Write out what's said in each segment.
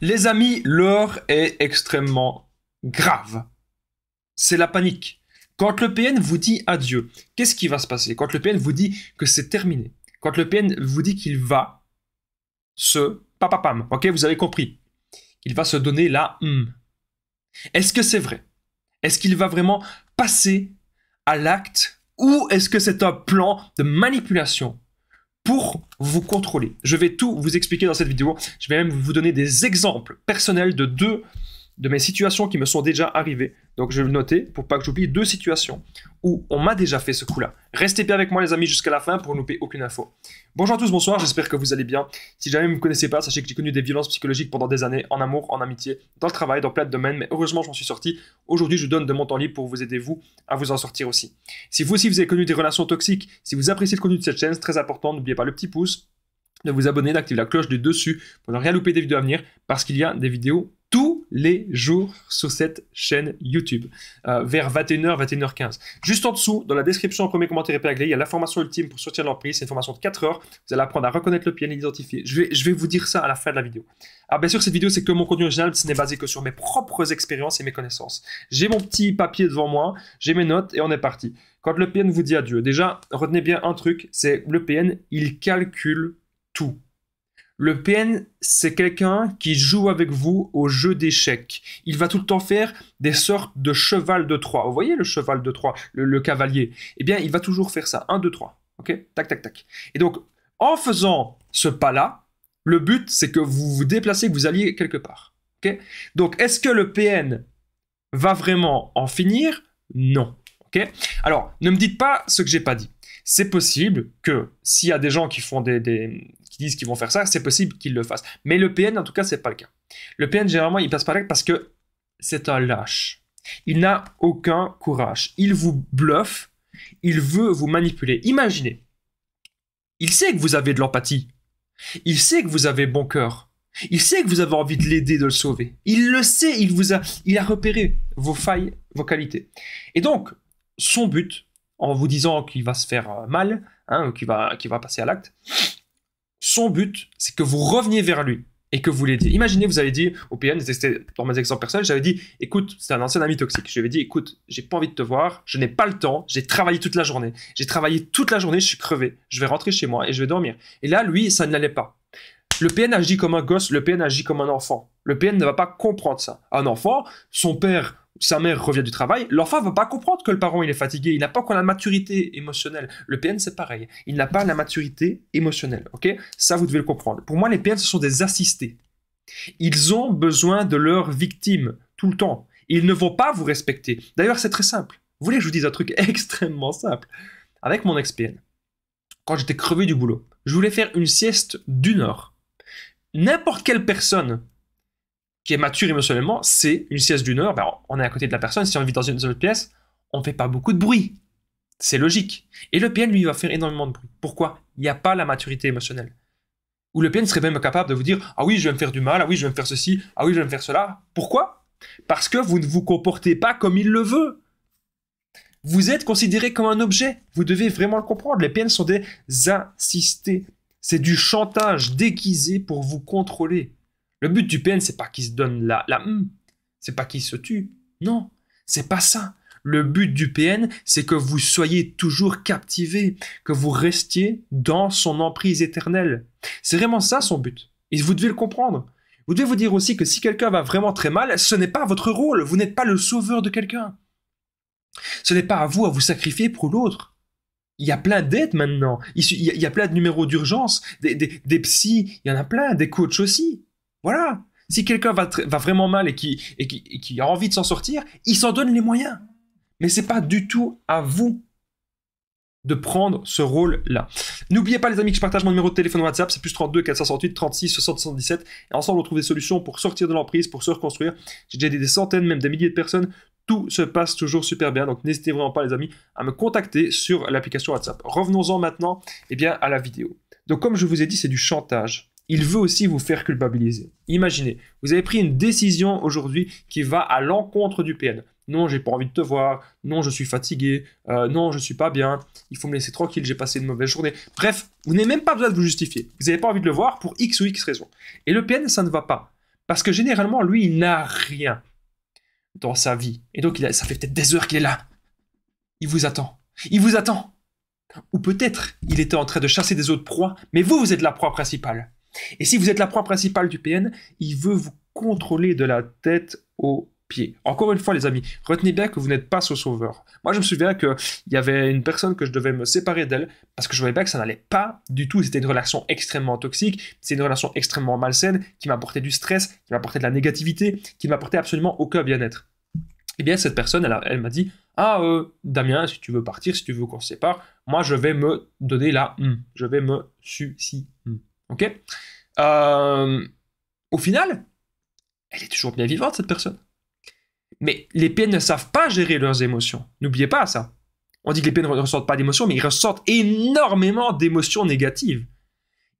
Les amis, l'heure est extrêmement grave. C'est la panique. Quand le PN vous dit adieu, qu'est-ce qui va se passer? Quand le PN vous dit que c'est terminé, quand le PN vous dit qu'il va se papapam, ok, vous avez compris, qu'il va se donner la Est-ce que c'est vrai? Est-ce qu'il va vraiment passer à l'acte ou est-ce que c'est un plan de manipulation pour vous contrôler? Je vais tout vous expliquer dans cette vidéo. Je vais même vous donner des exemples personnels de deux de mes situations qui me sont déjà arrivées. Donc je vais le noter pour pas que j'oublie deux situations où on m'a déjà fait ce coup-là. Restez bien avec moi les amis jusqu'à la fin pour ne louper aucune info. Bonjour à tous, bonsoir, j'espère que vous allez bien. Si jamais vous ne me connaissez pas, sachez que j'ai connu des violences psychologiques pendant des années, en amour, en amitié, dans le travail, dans plein de domaines, mais heureusement j'en suis sorti. Aujourd'hui je donne de mon temps libre pour vous aider vous à vous en sortir aussi. Si vous aussi vous avez connu des relations toxiques, si vous appréciez le contenu de cette chaîne, c'est très important, n'oubliez pas le petit pouce, de vous abonner, d'activer la cloche du dessus pour ne rien louper des vidéos à venir, parce qu'il y a des vidéos tous les jours sur cette chaîne YouTube, vers 21h, 21h15. Juste en dessous, dans la description, au premier commentaire épinglé, il y a l'information ultime pour sortir de l'emprise. C'est une formation de 4 heures. Vous allez apprendre à reconnaître le PN et l'identifier. Je vais vous dire ça à la fin de la vidéo. Alors bien sûr, cette vidéo, c'est que mon contenu original, ce n'est basé que sur mes propres expériences et mes connaissances. J'ai mon petit papier devant moi, j'ai mes notes et on est parti. Quand le PN vous dit adieu, déjà, retenez bien un truc, c'est le PN, il calcule tout. Le PN, c'est quelqu'un qui joue avec vous au jeu d'échecs. Il va tout le temps faire des sortes de cheval de Troie. Vous voyez le cheval de Troie, le cavalier? Eh bien, il va toujours faire ça. 1, 2, 3. Ok? Tac, tac, tac. Et donc, en faisant ce pas-là, le but, c'est que vous vous déplacez, que vous alliez quelque part. Ok? Donc, est-ce que le PN va vraiment en finir? Non. Ok? Alors, ne me dites pas ce que j'ai pas dit. C'est possible que s'il y a des gens qui font qui disent qu'ils vont faire ça, c'est possible qu'ils le fassent. Mais le PN, en tout cas, c'est pas le cas. Le PN, généralement, il passe par là parce que c'est un lâche. Il n'a aucun courage. Il vous bluffe. Il veut vous manipuler. Imaginez. Il sait que vous avez de l'empathie. Il sait que vous avez bon cœur. Il sait que vous avez envie de l'aider, de le sauver. Il le sait. Il a repéré vos failles, vos qualités. Et donc, son but, en vous disant qu'il va se faire mal, hein, qu'il va passer à l'acte, son but, c'est que vous reveniez vers lui et que vous l'aidiez. Imaginez, vous avez dit au PN, c'était dans mes exemples personnels, j'avais dit, écoute, c'est un ancien ami toxique. Je lui avais dit, écoute, j'ai pas envie de te voir, je n'ai pas le temps, j'ai travaillé toute la journée. Je suis crevé, je vais rentrer chez moi et je vais dormir. Et là, lui, ça ne l'allait pas. Le PN agit comme un gosse, le PN agit comme un enfant. Le PN ne va pas comprendre ça. Un enfant, son père, sa mère revient du travail, l'enfant ne va pas comprendre que le parent il est fatigué, il n'a pas encore la maturité émotionnelle. Le PN c'est pareil, il n'a pas la maturité émotionnelle, ok? Ça vous devez le comprendre. Pour moi les PN ce sont des assistés. Ils ont besoin de leurs victimes tout le temps. Ils ne vont pas vous respecter. D'ailleurs c'est très simple. Vous voulez que je vous dise un truc extrêmement simple? Avec mon ex-PN, quand j'étais crevé du boulot, je voulais faire une sieste d'1 heure. N'importe quelle personne qui est mature émotionnellement, c'est une sieste d'1 heure, ben on est à côté de la personne, si on vit dans une autre pièce, on ne fait pas beaucoup de bruit. C'est logique. Et le PN, lui, il va faire énormément de bruit. Pourquoi? Il n'y a pas la maturité émotionnelle. Ou le PN serait même capable de vous dire « Ah oui, je vais me faire du mal, ah oui, je vais me faire ceci, ah oui, je vais me faire cela. » Pourquoi? Parce que vous ne vous comportez pas comme il le veut. Vous êtes considéré comme un objet. Vous devez vraiment le comprendre. Les PN sont des assistés. C'est du chantage déguisé pour vous contrôler. Le but du PN, c'est pas qu'il se donne c'est pas qu'il se tue. Non, c'est pas ça. Le but du PN, c'est que vous soyez toujours captivé, que vous restiez dans son emprise éternelle. C'est vraiment ça son but. Et vous devez le comprendre. Vous devez vous dire aussi que si quelqu'un va vraiment très mal, ce n'est pas votre rôle. Vous n'êtes pas le sauveur de quelqu'un. Ce n'est pas à vous sacrifier pour l'autre. Il y a plein d'aides maintenant. Il y a plein de numéros d'urgence, des psys, il y en a plein, des coachs aussi. Voilà. Si quelqu'un va vraiment mal et qui a envie de s'en sortir, il s'en donne les moyens. Mais c'est pas du tout à vous de prendre ce rôle-là. N'oubliez pas les amis que je partage mon numéro de téléphone WhatsApp, c'est plus 32 468 36 60 77. Et ensemble on trouve des solutions pour sortir de l'emprise, pour se reconstruire. J'ai déjà aidé des centaines, même des milliers de personnes. Tout se passe toujours super bien, donc n'hésitez vraiment pas les amis à me contacter sur l'application WhatsApp. Revenons-en maintenant à la vidéo. Donc comme je vous ai dit, c'est du chantage. Il veut aussi vous faire culpabiliser. Imaginez, vous avez pris une décision aujourd'hui qui va à l'encontre du PN. Non, j'ai pas envie de te voir. Non, je suis fatigué. Non, je suis pas bien. Il faut me laisser tranquille, j'ai passé une mauvaise journée. Bref, vous n'avez même pas besoin de vous justifier. Vous n'avez pas envie de le voir pour X ou X raisons. Et le PN, ça ne va pas. Parce que généralement, lui, il n'a rien dans sa vie. Et donc, ça fait peut-être des heures qu'il est là. Il vous attend. Il vous attend. Ou peut-être, il était en train de chasser des autres proies, mais vous, vous êtes la proie principale. Et si vous êtes la proie principale du PN, il veut vous contrôler de la tête aux pieds. Encore une fois, les amis, retenez bien que vous n'êtes pas ce sauveur. Moi, je me souviens qu'il y avait une personne que je devais me séparer d'elle, parce que je voyais bien que ça n'allait pas du tout. C'était une relation extrêmement toxique, c'est une relation extrêmement malsaine, qui m'apportait du stress, qui m'apportait de la négativité, qui ne m'apportait absolument aucun bien-être. Eh bien, cette personne, elle m'a dit « Ah, Damien, si tu veux partir, si tu veux qu'on se sépare, moi, je vais me donner la je vais me suicider. Ok. Au final, elle est toujours bien vivante, cette personne. Mais les PN ne savent pas gérer leurs émotions. N'oubliez pas ça. On dit que les PN ne ressentent pas d'émotions, mais ils ressentent énormément d'émotions négatives.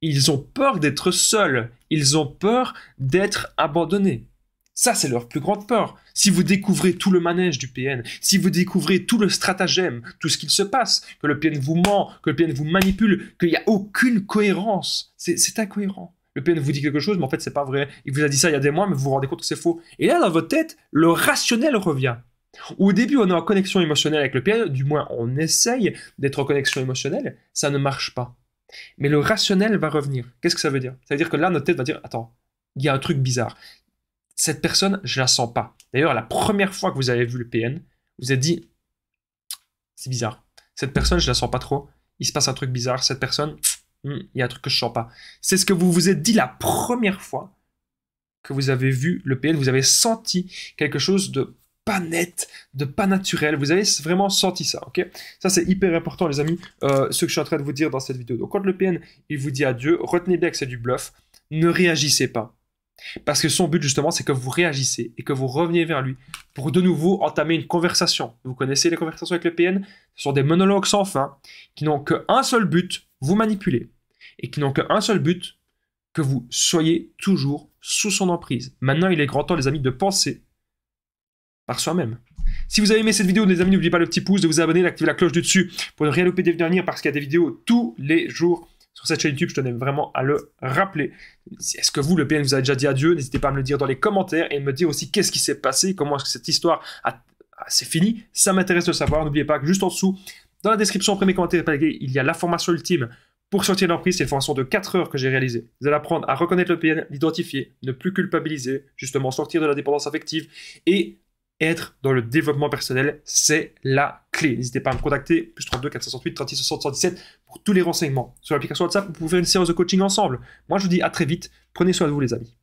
Ils ont peur d'être seuls. Ils ont peur d'être abandonnés. Ça, c'est leur plus grande peur. Si vous découvrez tout le manège du PN, si vous découvrez tout le stratagème, tout ce qu'il se passe, que le PN vous ment, que le PN vous manipule, qu'il n'y a aucune cohérence, c'est incohérent. Le PN vous dit quelque chose, mais en fait, c'est pas vrai. Il vous a dit ça il y a des mois, mais vous vous rendez compte que c'est faux. Et là, dans votre tête, le rationnel revient. Au début, on est en connexion émotionnelle avec le PN, du moins, on essaye d'être en connexion émotionnelle, ça ne marche pas. Mais le rationnel va revenir. Qu'est-ce que ça veut dire? Ça veut dire que là, notre tête va dire, attends, il y a un truc bizarre. Cette personne, je la sens pas. D'ailleurs, la première fois que vous avez vu le PN, vous êtes dit, c'est bizarre. Cette personne, je la sens pas trop. Il se passe un truc bizarre. Cette personne, il y a un truc que je sens pas. C'est ce que vous vous êtes dit la première fois que vous avez vu le PN. Vous avez senti quelque chose de pas net, de pas naturel. Vous avez vraiment senti ça, ok? Ça, c'est hyper important, les amis, ce que je suis en train de vous dire dans cette vidéo. Donc, quand le PN, il vous dit adieu, retenez bien que c'est du bluff. Ne réagissez pas. Parce que son but, justement, c'est que vous réagissez et que vous reveniez vers lui pour de nouveau entamer une conversation. Vous connaissez les conversations avec le PN? Ce sont des monologues sans fin qui n'ont qu'un seul but, vous manipuler. Et qui n'ont qu'un seul but, que vous soyez toujours sous son emprise. Maintenant, il est grand temps, les amis, de penser par soi-même. Si vous avez aimé cette vidéo, les amis, n'oubliez pas le petit pouce, de vous abonner, d'activer la cloche du dessus pour ne rien louper des vidéos à venir parce qu'il y a des vidéos tous les jours sur cette chaîne YouTube. Je tenais vraiment à le rappeler. Est-ce que vous, le PN, vous avez déjà dit adieu? N'hésitez pas à me le dire dans les commentaires et me dire aussi qu'est-ce qui s'est passé, comment est-ce que cette histoire c'est fini. Ça m'intéresse de le savoir. N'oubliez pas que juste en dessous, dans la description, premier commentaire, il y a la formation ultime pour sortir de l'emprise. C'est une formation de 4 heures que j'ai réalisée. Vous allez apprendre à reconnaître le PN, l'identifier, ne plus culpabiliser, justement sortir de la dépendance affective et être dans le développement personnel, c'est la clé. N'hésitez pas à me contacter, plus 32 468 36 60 117 pour tous les renseignements. Sur l'application WhatsApp, vous pouvez faire une séance de coaching ensemble. Moi, je vous dis à très vite. Prenez soin de vous, les amis.